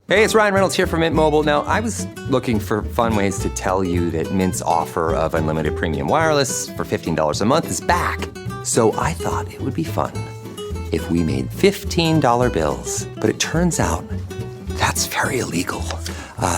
Hey, it's Ryan Reynolds here from Mint Mobile. Now, I was looking for fun ways to tell you that Mint's offer of unlimited premium wireless for $15 a month is back. So I thought it would be fun if we made $15 bills. But it turns out that's very illegal.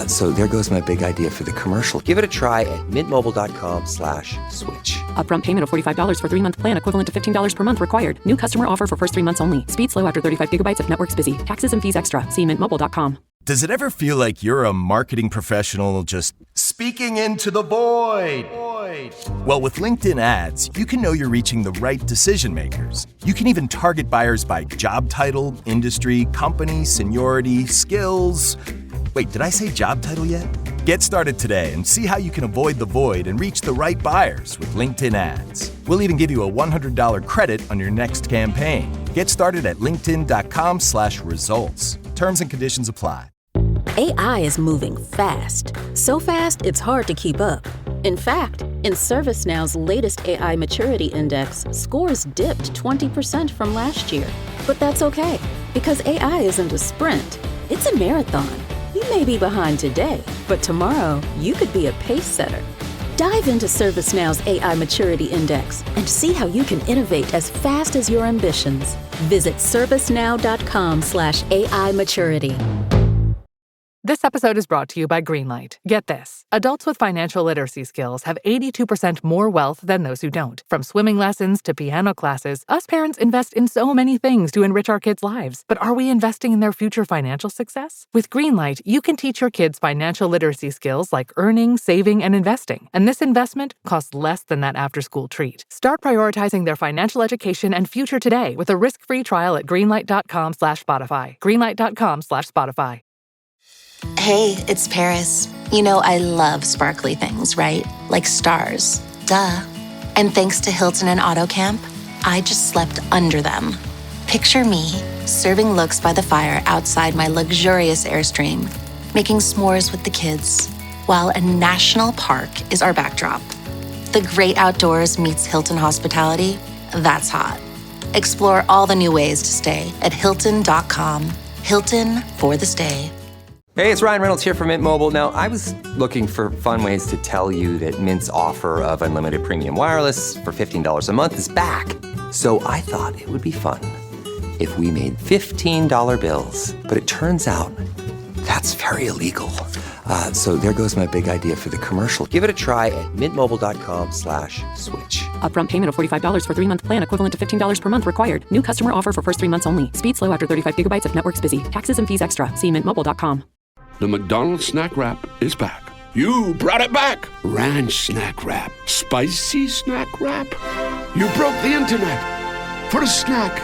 So there goes my big idea for the commercial. Give it a try at mintmobile.com/switch. Upfront payment of $45 for 3-month plan, equivalent to $15 per month required. New customer offer for first 3 months only. Speed slow after 35 gigabytes if network's busy. Taxes and fees extra. See mintmobile.com. Does it ever feel like you're a marketing professional just speaking into the void? Well, with LinkedIn ads, you can know you're reaching the right decision makers. You can even target buyers by job title, industry, company, seniority, skills. Wait, did I say job title yet? Get started today and see how you can avoid the void and reach the right buyers with LinkedIn ads. We'll even give you a $100 credit on your next campaign. Get started at linkedin.com/results. Terms and conditions apply. AI is moving fast. So fast, it's hard to keep up. In fact, in ServiceNow's latest AI Maturity Index, scores dipped 20% from last year. But that's okay, because AI isn't a sprint, it's a marathon. You may be behind today, but tomorrow you could be a pace setter. Dive into ServiceNow's AI Maturity Index and see how you can innovate as fast as your ambitions. Visit servicenow.com/AI maturity. This episode is brought to you by Greenlight. Get this. Adults with financial literacy skills have 82% more wealth than those who don't. From swimming lessons to piano classes, us parents invest in so many things to enrich our kids' lives. But are we investing in their future financial success? With Greenlight, you can teach your kids financial literacy skills like earning, saving, and investing. And this investment costs less than that after-school treat. Start prioritizing their financial education and future today with a risk-free trial at greenlight.com/Spotify. Greenlight.com/Spotify. Hey, it's Paris. You know I love sparkly things, right? Like stars. Duh. And thanks to Hilton and AutoCamp, I just slept under them. Picture me, serving looks by the fire outside my luxurious Airstream, making s'mores with the kids, while a national park is our backdrop. The great outdoors meets Hilton hospitality. That's hot. Explore all the new ways to stay at Hilton.com. Hilton for the stay. Hey, it's Ryan Reynolds here from Mint Mobile. Now, I was looking for fun ways to tell you that Mint's offer of unlimited premium wireless for $15 a month is back. So I thought it would be fun if we made $15 bills. But it turns out that's very illegal. So there goes my big idea for the commercial. Give it a try at mintmobile.com/switch. Upfront payment of $45 for 3-month plan, equivalent to $15 per month required. New customer offer for first 3 months only. Speed slow after 35 gigabytes if network's busy. Taxes and fees extra. See mintmobile.com. The McDonald's snack wrap is back. You brought it back. Ranch snack wrap. Spicy snack wrap. You broke the internet for a snack.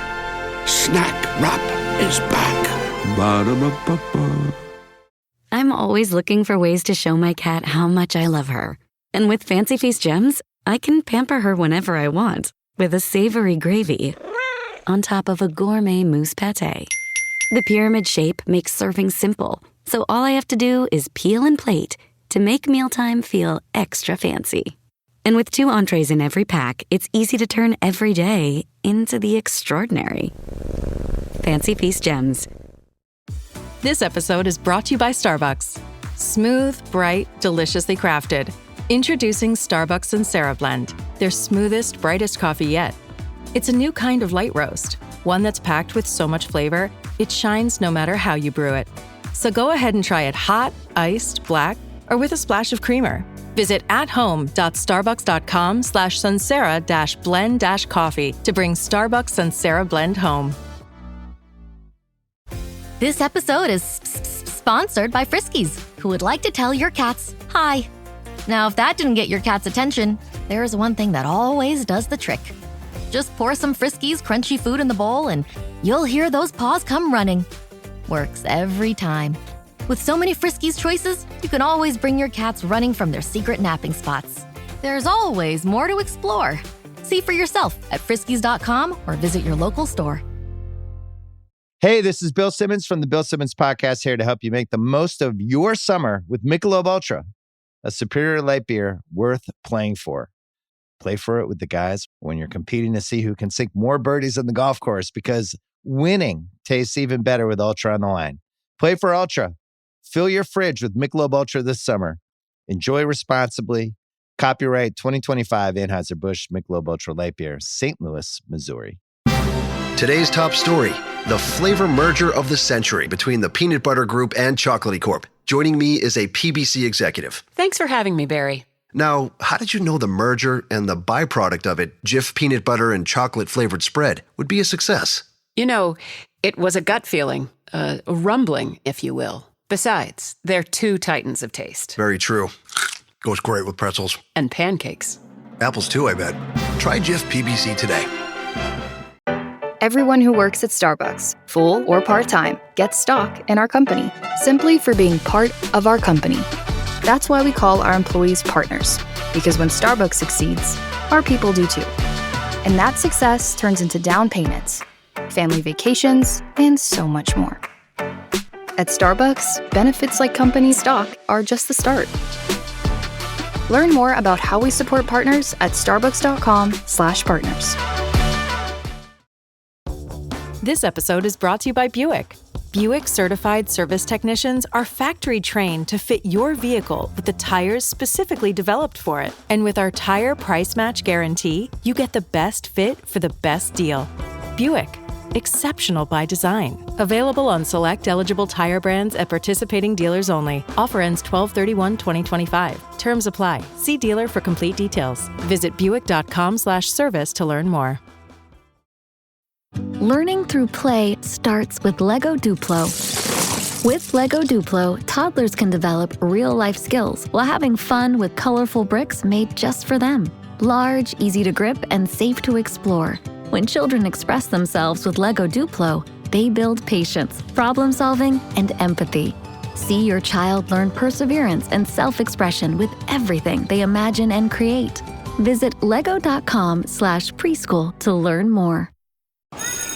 Snack wrap is back. Ba-da-ba-ba-ba. I'm always looking for ways to show my cat how much I love her. And with Fancy Feast gems, I can pamper her whenever I want with a savory gravy on top of a gourmet mousse pâté. The pyramid shape makes serving simple, so all I have to do is peel and plate to make mealtime feel extra fancy. And with 2 entrees in every pack, it's easy to turn every day into the extraordinary. Fancy Feast gems. This episode is brought to you by Starbucks. Smooth, bright, deliciously crafted. Introducing Starbucks Sincera Blend, their smoothest, brightest coffee yet. It's a new kind of light roast, one that's packed with so much flavor, it shines no matter how you brew it. So go ahead and try it hot, iced, black, or with a splash of creamer. Visit athome.starbucks.com/Sincera-blend-coffee to bring Starbucks Sincera Blend home. This episode is sponsored by Friskies, who would like to tell your cats hi. Now, if that didn't get your cat's attention, there is one thing that always does the trick. Just pour some Friskies crunchy food in the bowl and you'll hear those paws come running. Works every time. With so many Friskies choices, you can always bring your cats running from their secret napping spots. There's always more to explore. See for yourself at friskies.com or visit your local store. Hey, this is Bill Simmons from the Bill Simmons Podcast, here to help you make the most of your summer with Michelob Ultra, a superior light beer worth playing for. Play for it with the guys when you're competing to see who can sink more birdies on the golf course, because winning tastes even better with Ultra on the line. Play for Ultra Fill your fridge with Michelob Ultra this summer. Enjoy responsibly. Copyright 2025 Anheuser-Busch Michelob Ultra Light Beer, St. Louis, Missouri. Today's top story, the flavor merger of the century between the Peanut Butter Group and Chocolatey Corp. Joining me is a PBC executive. Thanks for having me, Barry. Now, how did you know the merger and the byproduct of it, Jif peanut butter and chocolate flavored spread, would be a success? You know, it was a gut feeling, a rumbling, if you will. Besides, they're two titans of taste. Very true. Goes great with pretzels. And pancakes. Apples too, I bet. Try Jif PBC today. Everyone who works at Starbucks, full or part-time, gets stock in our company, simply for being part of our company. That's why we call our employees partners, because when Starbucks succeeds, our people do too. And that success turns into down payments, family vacations, and so much more. At Starbucks, benefits like company stock are just the start. Learn more about how we support partners at starbucks.com/partners. This episode is brought to you by Buick. Buick certified service technicians are factory trained to fit your vehicle with the tires specifically developed for it. And with our tire price match guarantee, you get the best fit for the best deal. Buick, exceptional by design. Available on select eligible tire brands at participating dealers only. Offer ends 12/31/2025. Terms apply. See dealer for complete details. Visit buick.com/service to learn more. Learning through play starts with Lego Duplo. With Lego Duplo, toddlers can develop real-life skills while having fun with colorful bricks made just for them. Large, easy to grip, and safe to explore. When children express themselves with Lego Duplo, they build patience, problem-solving, and empathy. See your child learn perseverance and self-expression with everything they imagine and create. Visit lego.com/preschool to learn more.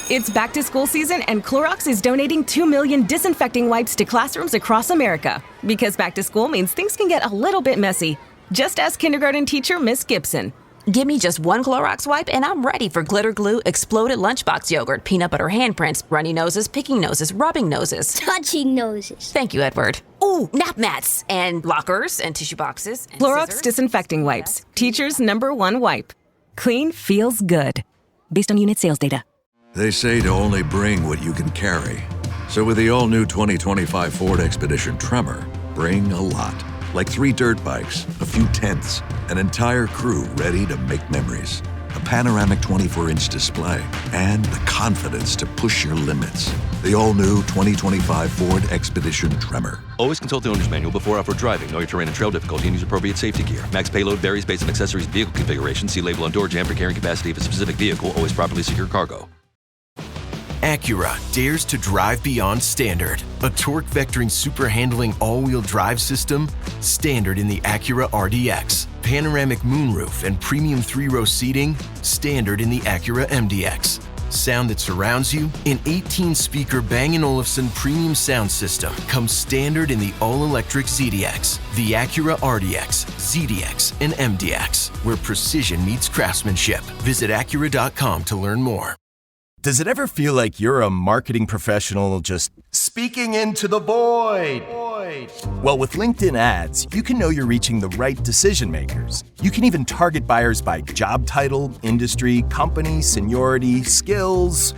It's back to school season and Clorox is donating 2 million disinfecting wipes to classrooms across America. Because back to school means things can get a little bit messy. Just ask kindergarten teacher Miss Gibson. Give me just one Clorox wipe and I'm ready for glitter glue, exploded lunchbox yogurt, peanut butter handprints, runny noses, picking noses, rubbing noses. Touching noses. Thank you, Edward. Ooh, nap mats and lockers and tissue boxes. And Clorox scissors. disinfecting wipes. Teacher's #1 wipe. Clean feels good. Based on unit sales data. They say to only bring what you can carry. So with the all-new 2025 Ford Expedition Tremor, bring a lot. Like 3 dirt bikes, a few tents, an entire crew ready to make memories. A panoramic 24-inch display, and the confidence to push your limits. The all-new 2025 Ford Expedition Tremor. Always consult the owner's manual before off-road driving. Know your terrain and trail difficulty and use appropriate safety gear. Max payload varies based on accessories and vehicle configuration. See label on door jamb for carrying capacity of a specific vehicle. Always properly secure cargo. Acura dares to drive beyond standard. A torque-vectoring super-handling all-wheel drive system, standard in the Acura RDX. Panoramic moonroof and premium 3-row seating, standard in the Acura MDX. Sound that surrounds you, an 18-speaker Bang & Olufsen premium sound system comes standard in the all-electric ZDX, the Acura RDX, ZDX, and MDX, where precision meets craftsmanship. Visit Acura.com to learn more. Does it ever feel like you're a marketing professional just speaking into the void? Well, with LinkedIn ads, you can know you're reaching the right decision makers. You can even target buyers by job title, industry, company, seniority, skills.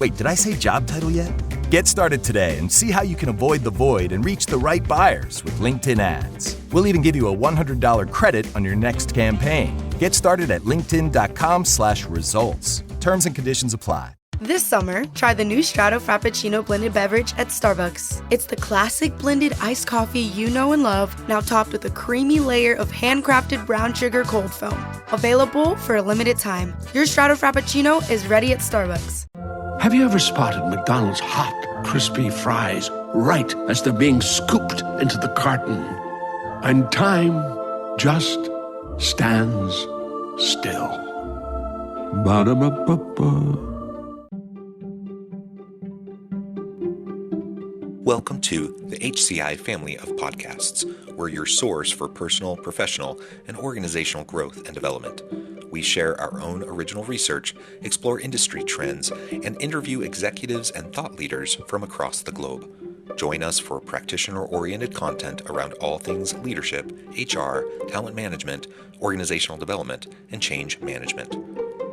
Wait, did I say job title yet? Get started today and see how you can avoid the void and reach the right buyers with LinkedIn ads. We'll even give you a $100 credit on your next campaign. Get started at linkedin.com/results. Terms and conditions apply. This summer, try the new Strato Frappuccino blended beverage at Starbucks. It's the classic blended iced coffee you know and love, now topped with a creamy layer of handcrafted brown sugar cold foam. Available for a limited time. Your Strato Frappuccino is ready at Starbucks. Have you ever spotted McDonald's hot, crispy fries right as they're being scooped into the carton? And time just stands still. Ba-da-ba-ba-ba. Welcome to the HCI family of podcasts. We're your source for personal, professional, and organizational growth and development. We share our own original research, explore industry trends, and interview executives and thought leaders from across the globe. Join us for practitioner-oriented content around all things leadership, HR, talent management, organizational development, and change management.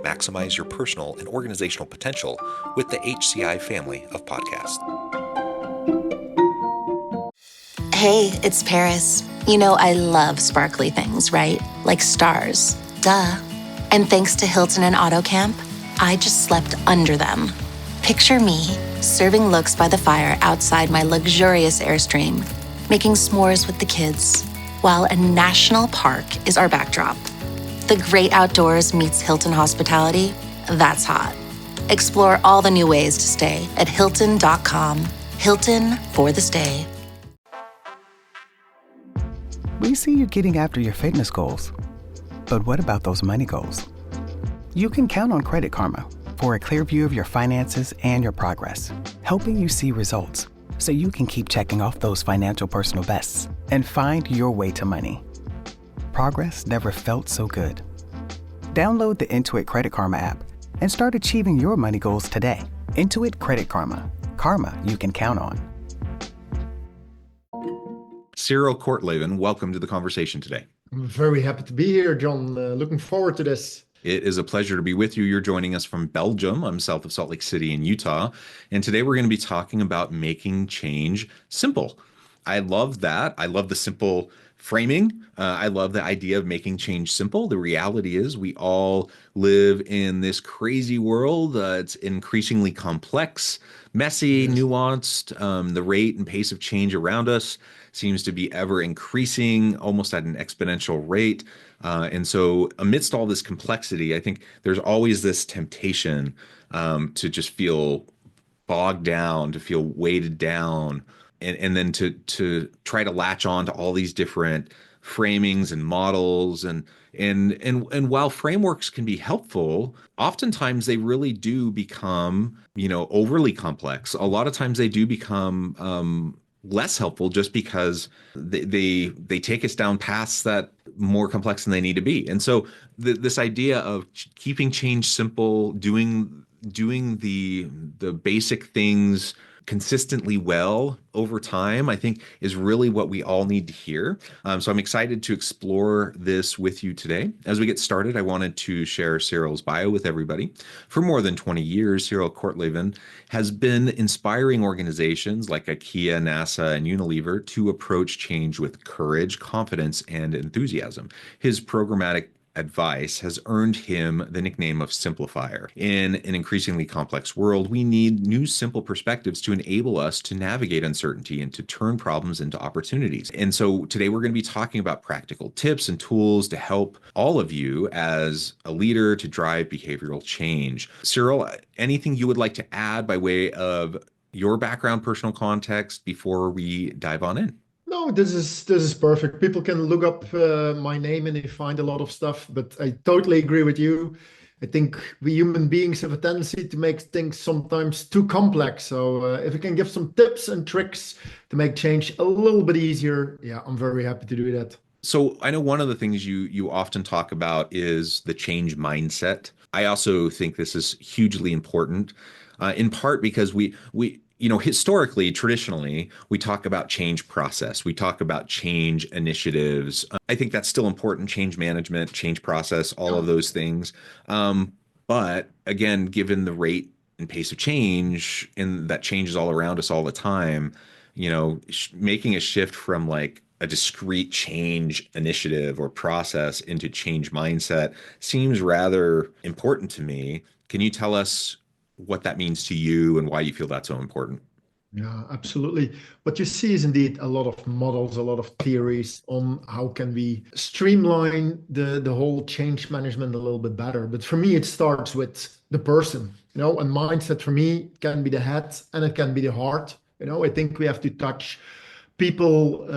Maximize your personal and organizational potential with the HCI family of podcasts. Hey, it's Paris. You know I love sparkly things, right? Like stars. Duh. And thanks to Hilton and AutoCamp, I just slept under them. Picture me serving looks by the fire outside my luxurious Airstream, making s'mores with the kids, while a national park is our backdrop. The great outdoors meets Hilton hospitality. That's hot. Explore all the new ways to stay at Hilton.com. Hilton for the stay. We see you getting after your fitness goals. But what about those money goals? You can count on Credit Karma for a clear view of your finances and your progress, helping you see results so you can keep checking off those financial personal bests and find your way to money. Progress never felt so good. Download the Intuit Credit Karma app and start achieving your money goals today. Intuit Credit Karma. Karma you can count on. Cyriel Kortleven, welcome to the conversation today. I'm very happy to be here, John. Looking forward to this. It is a pleasure to be with you. You're joining us from Belgium. I'm south of Salt Lake City in Utah. And today we're going to be talking about making change simple. I love that. I love the simple framing. I love the idea of making change simple. The reality is we all live in this crazy world. It's increasingly complex, messy, nuanced. The rate and pace of change around us seems to be ever increasing, almost at an exponential rate. And so amidst all this complexity, I think there's always this temptation to just feel bogged down, to feel weighted down, and then to try to latch on to all these different framings and models. And while frameworks can be helpful, oftentimes they really do become, overly complex. A lot of times they do become less helpful just because they take us down paths that more complex than they need to be. And so this idea of keeping change simple, doing the basic things consistently well over time, I think is really what we all need to hear. So I'm excited to explore this with you today. As we get started, I wanted to share Cyriel's bio with everybody. For more than 20 years, Cyriel Kortleven has been inspiring organizations like IKEA, NASA, and Unilever to approach change with courage, confidence, and enthusiasm. His programmatic advice has earned him the nickname of Simplifier. In an increasingly complex world, we need new simple perspectives to enable us to navigate uncertainty and to turn problems into opportunities. And so today we're going to be talking about practical tips and tools to help all of you as a leader to drive behavioral change. Cyriel, anything you would like to add by way of your background, personal context before we dive on in? No, this is perfect. People can look up my name and they find a lot of stuff, but I totally agree with you. I think we human beings have a tendency to make things sometimes too complex. So if we can give some tips and tricks to make change a little bit easier, yeah, I'm very happy to do that. So I know one of the things you often talk about is the change mindset. I also think this is hugely important, in part because we historically, traditionally, we talk about change process. We talk about change initiatives. I think that's still important, change management, change process, all of those things. But again, given the rate and pace of change and that changes all around us all the time, making a shift from like a discrete change initiative or process into change mindset seems rather important to me. Can you tell us what that means to you and why you feel that's so important? Yeah, absolutely. What you see is indeed a lot of models, a lot of theories on how can we streamline the whole change management a little bit better. But for me, it starts with the person, and mindset for me can be the head and it can be the heart. I think we have to touch people,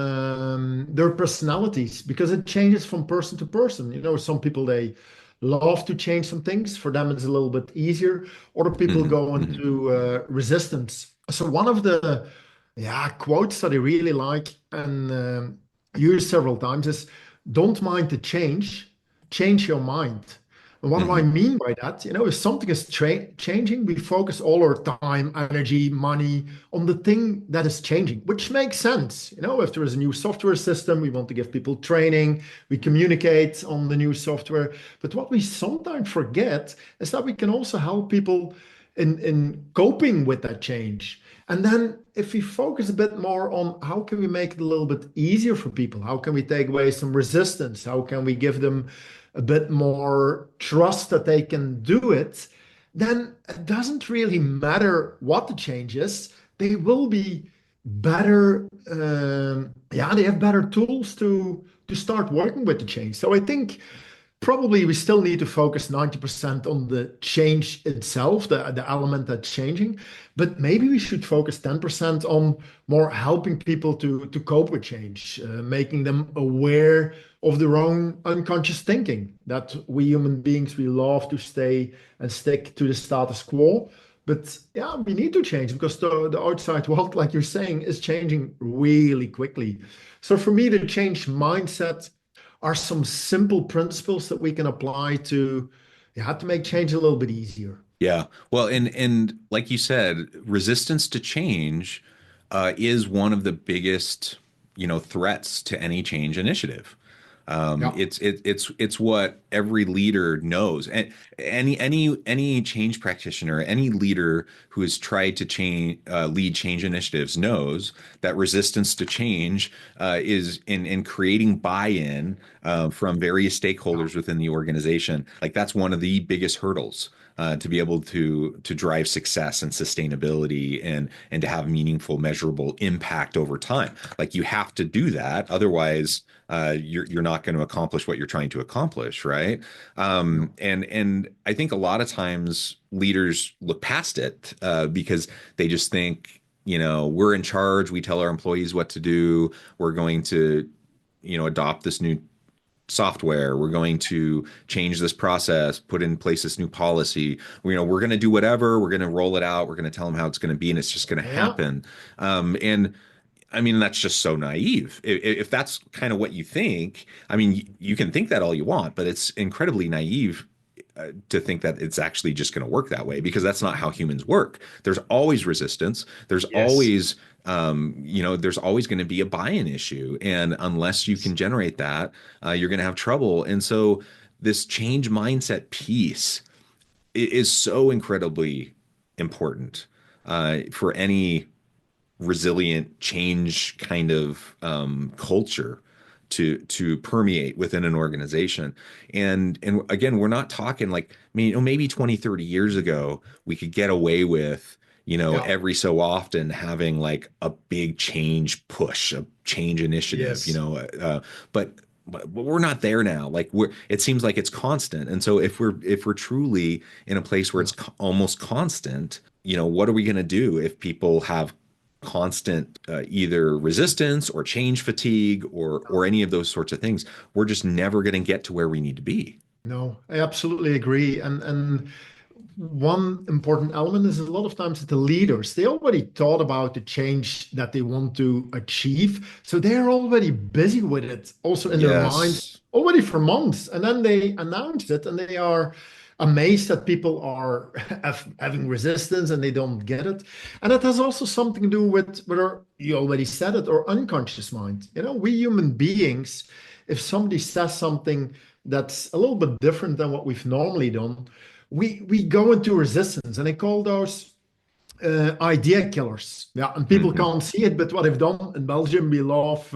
their personalities, because it changes from person to person. Some people, they love to change some things. For them, it's a little bit easier. Other people go into resistance. So one of the quotes that I really like and use several times is, don't mind the change your mind. And what do I mean by that? If something is changing, we focus all our time, energy, money on the thing that is changing, which makes sense. If there is a new software system, we want to give people training, we communicate on the new software. But what we sometimes forget is that we can also help people in coping with that change. And then if we focus a bit more on how can we make it a little bit easier for people, how can we take away some resistance, how can we give them a bit more trust that they can do it, then it doesn't really matter what the change is. They will be better. They have better tools to start working with the change. So I think probably we still need to focus 90% on the change itself, the element that's changing, but maybe we should focus 10% on more helping people to cope with change, making them aware of their own unconscious thinking, that we human beings, we love to stay and stick to the status quo. But yeah, we need to change because the outside world, like you're saying, is changing really quickly. So for me, the change mindset are some simple principles that we can apply to make change a little bit easier. Yeah. Well, and like you said, resistance to change is one of the biggest, threats to any change initiative. It's what every leader knows, and any change practitioner, any leader who has tried to lead change initiatives knows that resistance to change is in creating buy-in from various stakeholders within the organization. Like that's one of the biggest hurdles. To be able to drive success and sustainability and to have meaningful, measurable impact over time. Like you have to do that, otherwise you're not going to accomplish what you're trying to accomplish, right? And I think a lot of times leaders look past it because they just think, we're in charge. We tell our employees what to do. We're going to, adopt this new software. We're going to change this process, put in place this new policy. We're going to do whatever. We're going to roll it out. We're going to tell them how it's going to be, and it's just going to happen. And I mean, that's just so naive. If that's kind of what you think, I mean, you can think that all you want, but it's incredibly naive to think that it's actually just going to work that way, because that's not how humans work. There's always resistance. There's always there's always going to be a buy-in issue. And unless you can generate that, you're going to have trouble. And so this change mindset piece is so incredibly important for any resilient change kind of culture to permeate within an organization. And again, we're not talking like, maybe 20, 30 years ago, we could get away with every so often having like a big change push, a change initiative, but we're not there now. Like it seems like it's constant. And so if we're truly in a place where it's almost constant, what are we going to do if people have constant either resistance or change fatigue or any of those sorts of things? We're just never going to get to where we need to be. No, I absolutely agree. And one important element is a lot of times the leaders, they already thought about the change that they want to achieve. So they're already busy with it also in their mind already for months. And then they announce it and they are amazed that people are having resistance and they don't get it. And that has also something to do with whether you already said it or unconscious mind. We human beings, if somebody says something that's a little bit different than what we've normally done, we go into resistance, and I call those idea killers. Yeah, and people can't see it, but what I've done in Belgium, we love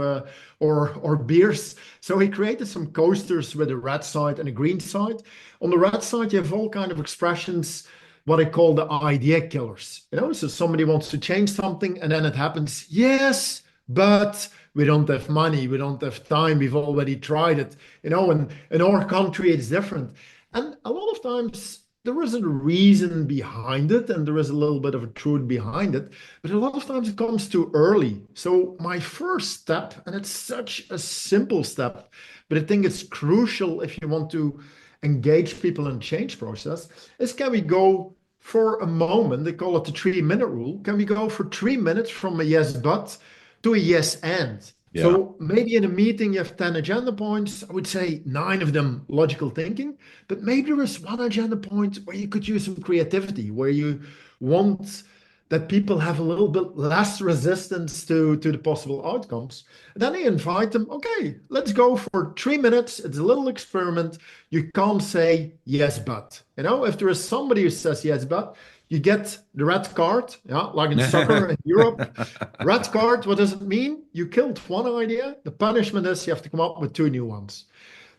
or beers. So we created some coasters with a red side and a green side. On the red side, you have all kind of expressions, what I call the idea killers. So somebody wants to change something, and then it happens. Yes, but we don't have money, we don't have time, we've already tried it. And in our country, it's different. And a lot of times there is a reason behind it and there is a little bit of a truth behind it, but a lot of times it comes too early. So my first step, and it's such a simple step, but I think it's crucial if you want to engage people in change process, is can we go for a moment, they call it the 3-minute rule, can we go for 3 minutes from a yes but to a yes and? Yeah. So maybe in a meeting you have 10 agenda points. I would say 9 of them logical thinking, but maybe there is one agenda point where you could use some creativity, where you want that people have a little bit less resistance to the possible outcomes. And then I invite them, okay, let's go for 3 minutes. It's a little experiment. You can't say yes, but. If there is somebody who says yes, but, you get the red card, like in soccer in Europe. Red card, what does it mean? You killed one idea. The punishment is you have to come up with 2 new ones.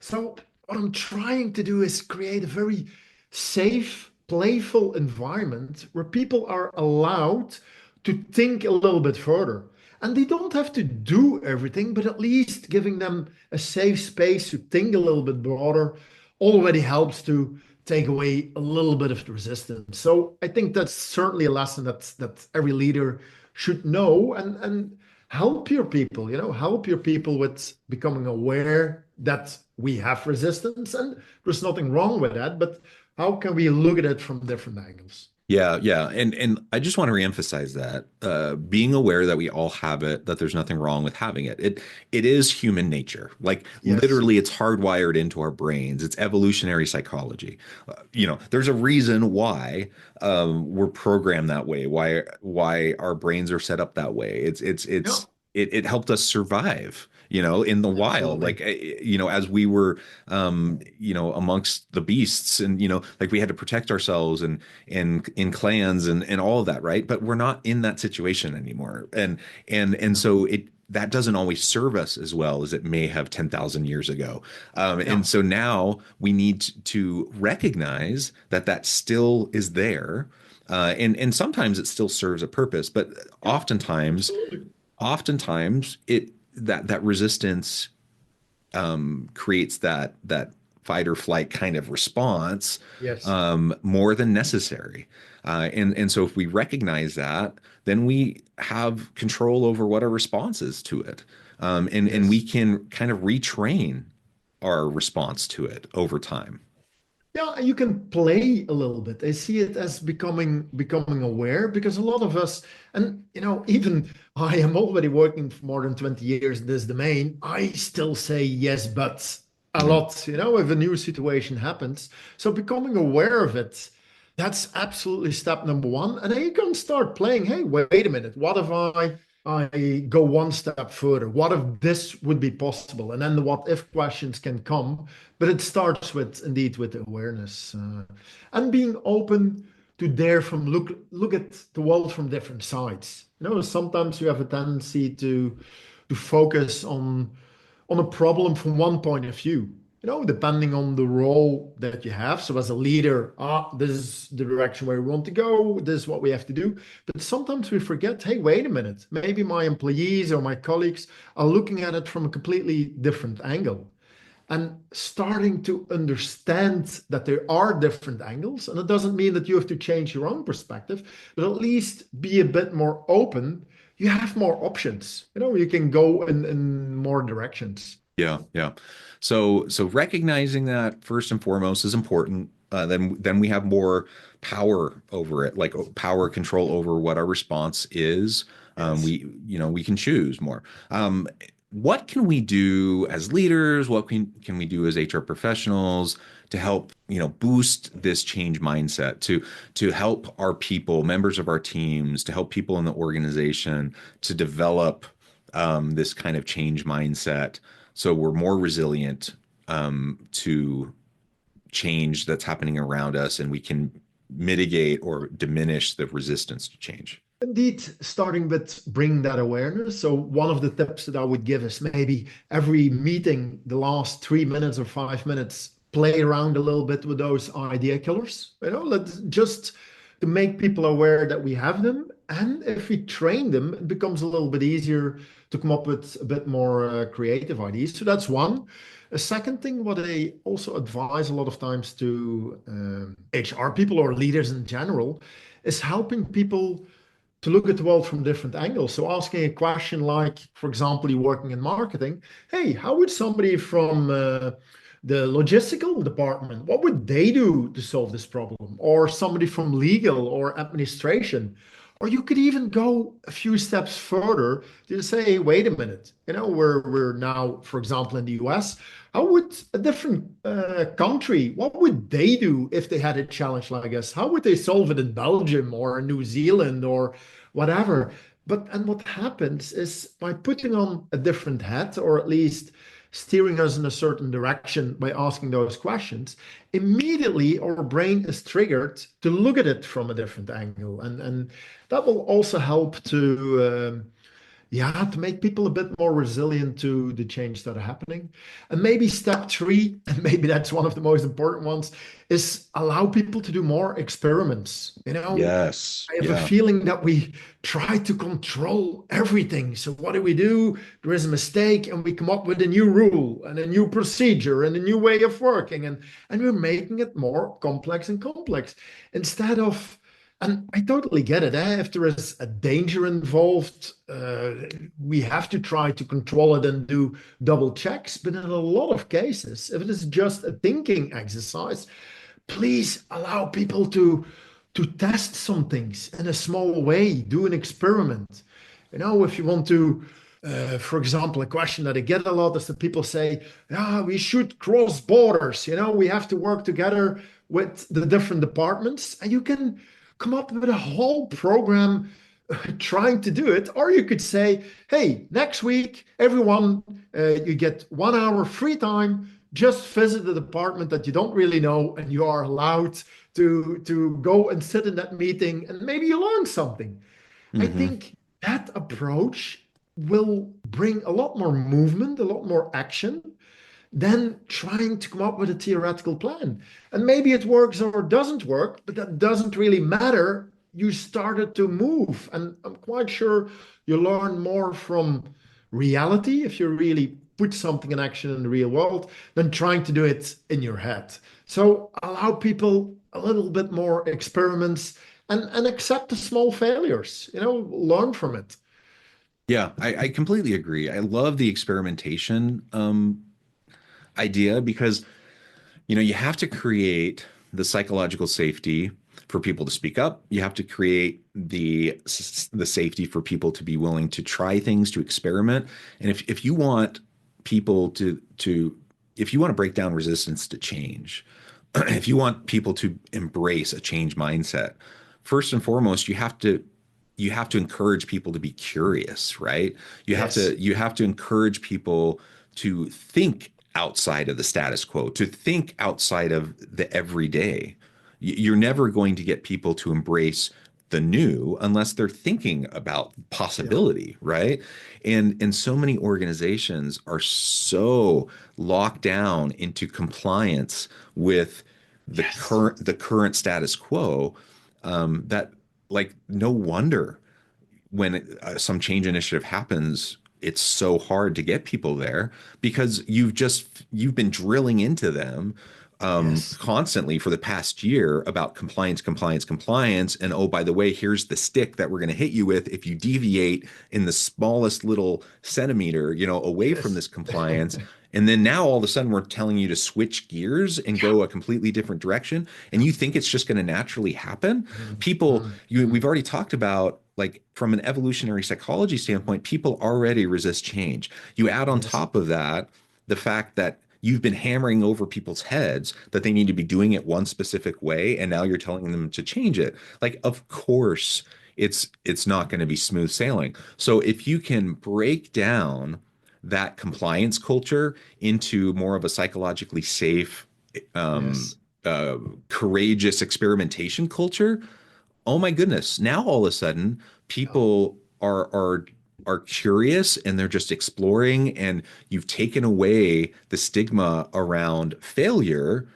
So what I'm trying to do is create a very safe, playful environment where people are allowed to think a little bit further. And they don't have to do everything, but at least giving them a safe space to think a little bit broader already helps to take away a little bit of the resistance. So I think that's certainly a lesson that every leader should know, and help your people, help your people with becoming aware that we have resistance, and there's nothing wrong with that, but how can we look at it from different angles? Yeah. And I just want to reemphasize that being aware that we all have it, that there's nothing wrong with having it. It is human nature. Like Yes. literally, it's hardwired into our brains. It's evolutionary psychology. There's a reason why we're programmed that way. Why our brains are set up that way. It helped us survive. In the wild, like, as we were, amongst the beasts, and, like we had to protect ourselves and in clans and all of that, right? But we're not in that situation anymore. And so that doesn't always serve us as well as it may have 10,000 years ago. And so now we need to recognize that still is there. And sometimes it still serves a purpose, but oftentimes that resistance creates that fight or flight kind of response. Yes. More than necessary. And so if we recognize that, then we have control over what our response is to it. And we can kind of retrain our response to it over time. Yeah, you can play a little bit. I see it as becoming aware, because a lot of us, and even I am already working for more than 20 years in this domain, I still say yes, but a lot, if a new situation happens. So becoming aware of it, that's absolutely step number one. And then you can start playing, hey, wait a minute, what if I go one step further? What if this would be possible? And then the what if questions can come, but it starts with awareness and being open to dare from look at the world from different sides. Sometimes you have a tendency to focus on a problem from one point of view, depending on the role that you have. So as a leader, this is the direction where we want to go. This is what we have to do. But sometimes we forget, hey, wait a minute. Maybe my employees or my colleagues are looking at it from a completely different angle. And starting to understand that there are different angles. And it doesn't mean that you have to change your own perspective, but at least be a bit more open. You have more options. You can go in more directions. Yeah. So recognizing that first and foremost is important. Then we have more power over it, like power control over what our response is. Yes. We can choose more. What can we do as leaders? What can we do as HR professionals to help boost this change mindset, to help our people, members of our teams, to help people in the organization to develop this kind of change mindset, so we're more resilient to change that's happening around us, and we can mitigate or diminish the resistance to change? Indeed, starting with bring that awareness. So one of the tips that I would give is maybe every meeting, the last 3 minutes or 5 minutes, play around a little bit with those idea killers. Let's just to make people aware that we have them. And if we train them, it becomes a little bit easier to come up with a bit more creative ideas. So that's one. A second thing, what I also advise a lot of times to HR people or leaders in general, is helping people to look at the world from different angles. So asking a question like, for example, you're working in marketing. Hey, how would somebody from the logistical department, what would they do to solve this problem? Or somebody from legal or administration, Or you could even go a few steps further to say, hey, wait a minute, we're now, for example, in the US. How would a different country, what would they do if they had a challenge like us? How would they solve it in Belgium or in New Zealand or whatever? And what happens is by putting on a different hat, or at least steering us in a certain direction by asking those questions, immediately our brain is triggered to look at it from a different angle. And that will also help to to make people a bit more resilient to the change that are happening. And maybe step three, and maybe that's one of the most important ones, is allow people to do more experiments. Yes. I have a feeling that we try to control everything. So what do? There is a mistake, and we come up with a new rule and a new procedure and a new way of working, and we're making it more complex and complex instead of. And I totally get it. If there is a danger involved, we have to try to control it and do double checks. But in a lot of cases, if it is just a thinking exercise, please allow people to test some things in a small way, do an experiment. If you want to, for example, a question that I get a lot is that people say, we should cross borders. We have to work together with the different departments, and you can come up with a whole program trying to do it. Or you could say, hey, next week, everyone, you get 1 hour free time, just visit the department that you don't really know, and you are allowed to go and sit in that meeting, and maybe you learn something. I think that approach will bring a lot more movement, a lot more action, than trying to come up with a theoretical plan. And maybe it works or doesn't work, but that doesn't really matter. You started to move. And I'm quite sure you learn more from reality if you really put something in action in the real world than trying to do it in your head. So allow people a little bit more experiments and accept the small failures, learn from it. Yeah, I completely agree. I love the experimentation idea because, you have to create the psychological safety for people to speak up. You have to create the safety for people to be willing to try things, to experiment. And if you want people to if you want to break down resistance to change, if you want people to embrace a change mindset, first and foremost, you have to encourage people to be curious, right? You have to encourage people to think outside of the status quo, to think outside of the everyday. You're never going to get people to embrace the new unless they're thinking about possibility, right? And so many organizations are so locked down into compliance with the current status quo that, like, no wonder when some change initiative happens, it's so hard to get people there because you've been drilling into them constantly for the past year about compliance. And oh, by the way, here's the stick that we're going to hit you with if you deviate in the smallest little centimeter, away from this compliance. And then now all of a sudden we're telling you to switch gears and go a completely different direction. And you think it's just going to naturally happen. People, we've already talked about, like, from an evolutionary psychology standpoint, people already resist change. You add on top of that the fact that you've been hammering over people's heads that they need to be doing it one specific way, and now you're telling them to change it. Like, of course, it's not going to be smooth sailing. So if you can break down that compliance culture into more of a psychologically safe, courageous experimentation culture, oh my goodness, now all of a sudden people are curious and they're just exploring, and you've taken away the stigma around failure.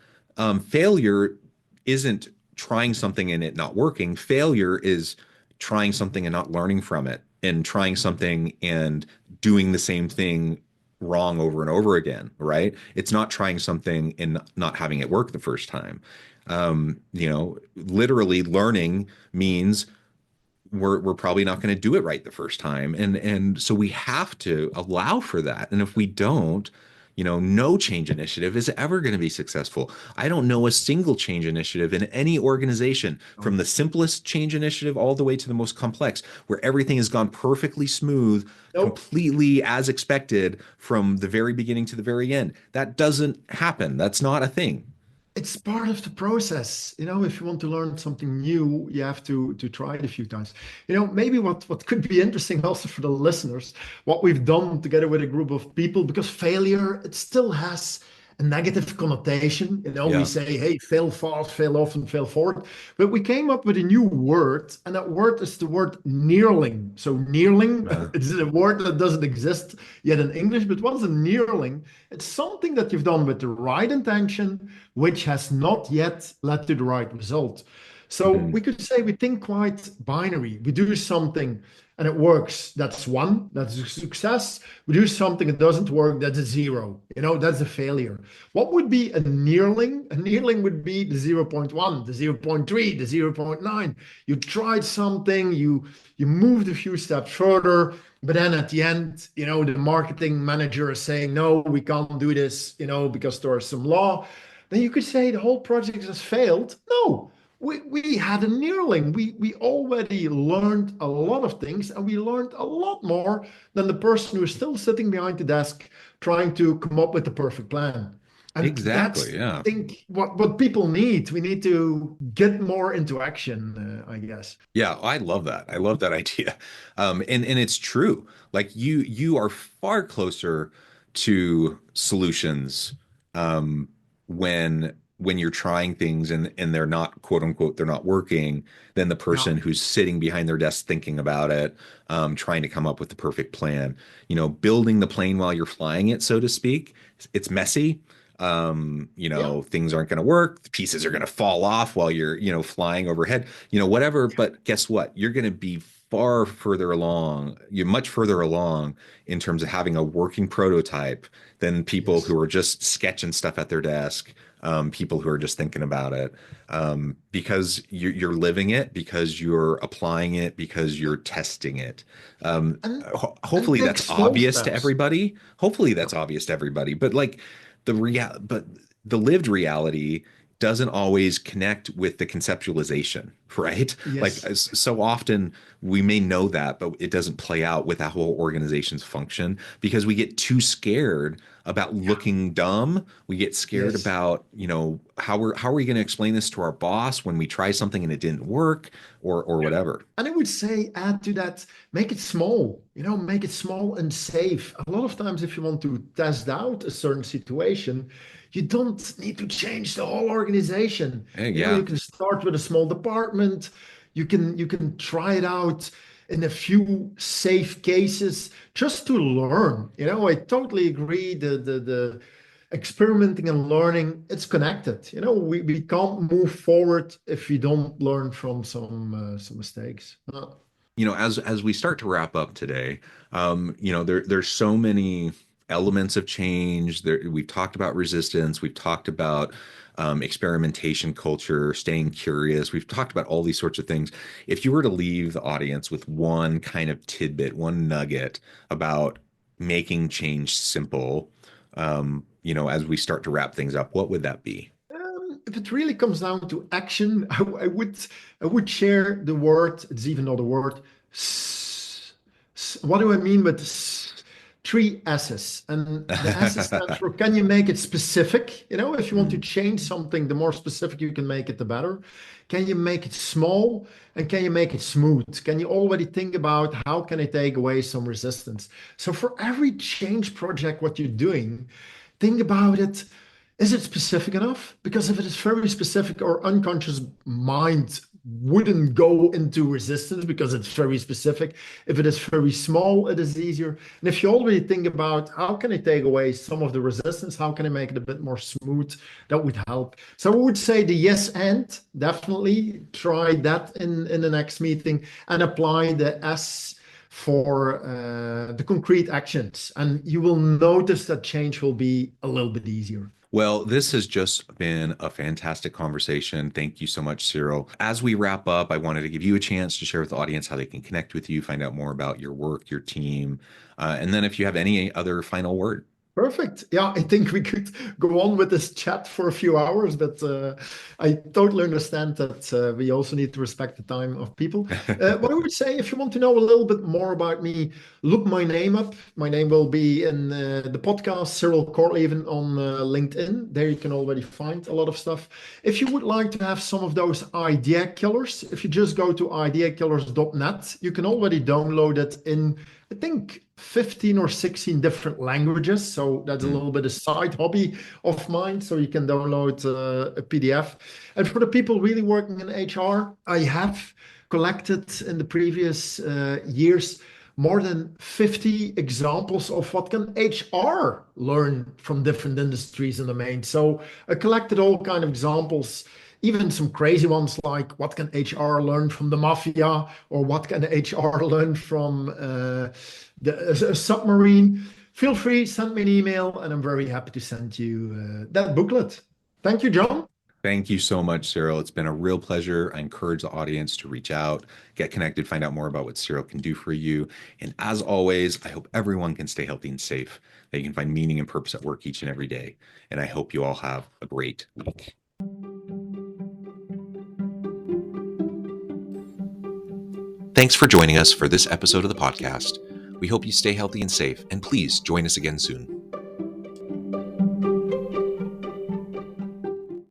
Failure isn't trying something and it not working. Failure is trying something and not learning from it, and trying something and doing the same thing wrong over and over again, right? It's not trying something and not having it work the first time. Literally learning means we're probably not going to do it right the first time. And so we have to allow for that. And if we don't, No change initiative is ever going to be successful. I don't know a single change initiative in any organization, from the simplest change initiative all the way to the most complex, where everything has gone perfectly smooth, completely as expected from the very beginning to the very end. That doesn't happen. That's not a thing. It's part of the process. If you want to learn something new, you have to try it a few times. Maybe what could be interesting also for the listeners, what we've done together with a group of people, because failure, it still has a negative connotation. Yeah. We say, hey, fail fast, fail often, fail forward. But we came up with a new word, and that word is the word nearling. So nearling is a word that doesn't exist yet in English, but what is a nearling? It's something that you've done with the right intention, which has not yet led to the right result. So we could say we think quite binary. We do something and it works, that's one, that's a success. We do something that doesn't work, that's a zero. That's a failure. What would be a nearling? A nearling would be the 0.1, the 0.3, the 0.9. You tried something, you moved a few steps further, but then at the end, the marketing manager is saying, no, we can't do this, because there's some law. Then you could say the whole project has failed. No. We had a nearling. We already learned a lot of things, and we learned a lot more than the person who is still sitting behind the desk trying to come up with the perfect plan. And exactly. I think what people need. We need to get more into action, I guess. Yeah, I love that. I love that idea. And it's true. Like you are far closer to solutions when you're trying things and they're not, quote unquote, they're not working, than the person who's sitting behind their desk thinking about it, trying to come up with the perfect plan. Building the plane while you're flying it, so to speak, it's messy. Things aren't going to work. The pieces are going to fall off while you're, flying overhead, whatever. But guess what? You're going to be far further along. You're much further along in terms of having a working prototype than people who are just sketching stuff at their desk. People who are just thinking about it, because you're living it, because you're applying it, because you're testing it. Hopefully that's obvious to everybody. But like the lived reality doesn't always connect with the conceptualization, right? Yes. Like so often we may know that, but it doesn't play out with how organizations function because we get too scared about looking dumb. We get scared about, how are we going to explain this to our boss when we try something and it didn't work or whatever. And I would say add to that, make it small, make it small and safe. A lot of times if you want to test out a certain situation, you don't need to change the whole organization. You can start with a small department. You can try it out in a few safe cases just to learn. I totally agree. The experimenting and learning, it's connected. We can't move forward if we don't learn from some mistakes. As we start to wrap up today, there's so many elements of change. We've talked about resistance. We've talked about experimentation culture, staying curious. We've talked about all these sorts of things. If you were to leave the audience with one kind of tidbit, one nugget about making change simple, as we start to wrap things up, what would that be? If it really comes down to action, I would share the word. It's even not a word. What do I mean with 3 S's? And the S stands for, can you make it specific? If you want to change something, the more specific you can make it, the better. Can you make it small? And can you make it smooth? Can you already think about how can I take away some resistance? So for every change project, what you're doing, think about it. Is it specific enough? Because if it is very specific, our unconscious mind wouldn't go into resistance because it's very specific. If it is very small, it is easier. And if you already think about how can I take away some of the resistance, how can I make it a bit more smooth, that would help. So I would say the yes and, definitely try that in the next meeting and apply the S for the concrete actions. And you will notice that change will be a little bit easier. Well, this has just been a fantastic conversation. Thank you so much, Cyriel. As we wrap up, I wanted to give you a chance to share with the audience how they can connect with you, find out more about your work, your team, and then if you have any other final word. Perfect. Yeah, I think we could go on with this chat for a few hours, but I totally understand that we also need to respect the time of people. What I would say, if you want to know a little bit more about me, look my name up. My name will be in the podcast, Cyriel Kortleven on LinkedIn. There you can already find a lot of stuff. If you would like to have some of those idea killers, if you just go to ideakillers.net, you can already download it in, I think, 15 or 16 different languages. So that's a little bit a side hobby of mine. So you can download a PDF. And for the people really working in HR, I have collected in the previous years more than 50 examples of what can HR learn from different industries and domains. So I collected all kind of examples, even some crazy ones like what can HR learn from the mafia, or what can HR learn from a submarine. Feel free, send me an email, and I'm very happy to send you that booklet. Thank you, John. Thank you so much, Cyriel. It's been a real pleasure. I encourage the audience to reach out, get connected, find out more about what Cyriel can do for you. And as always, I hope everyone can stay healthy and safe, that you can find meaning and purpose at work each and every day. And I hope you all have a great week. Thanks for joining us for this episode of the podcast. We hope you stay healthy and safe, and please join us again soon.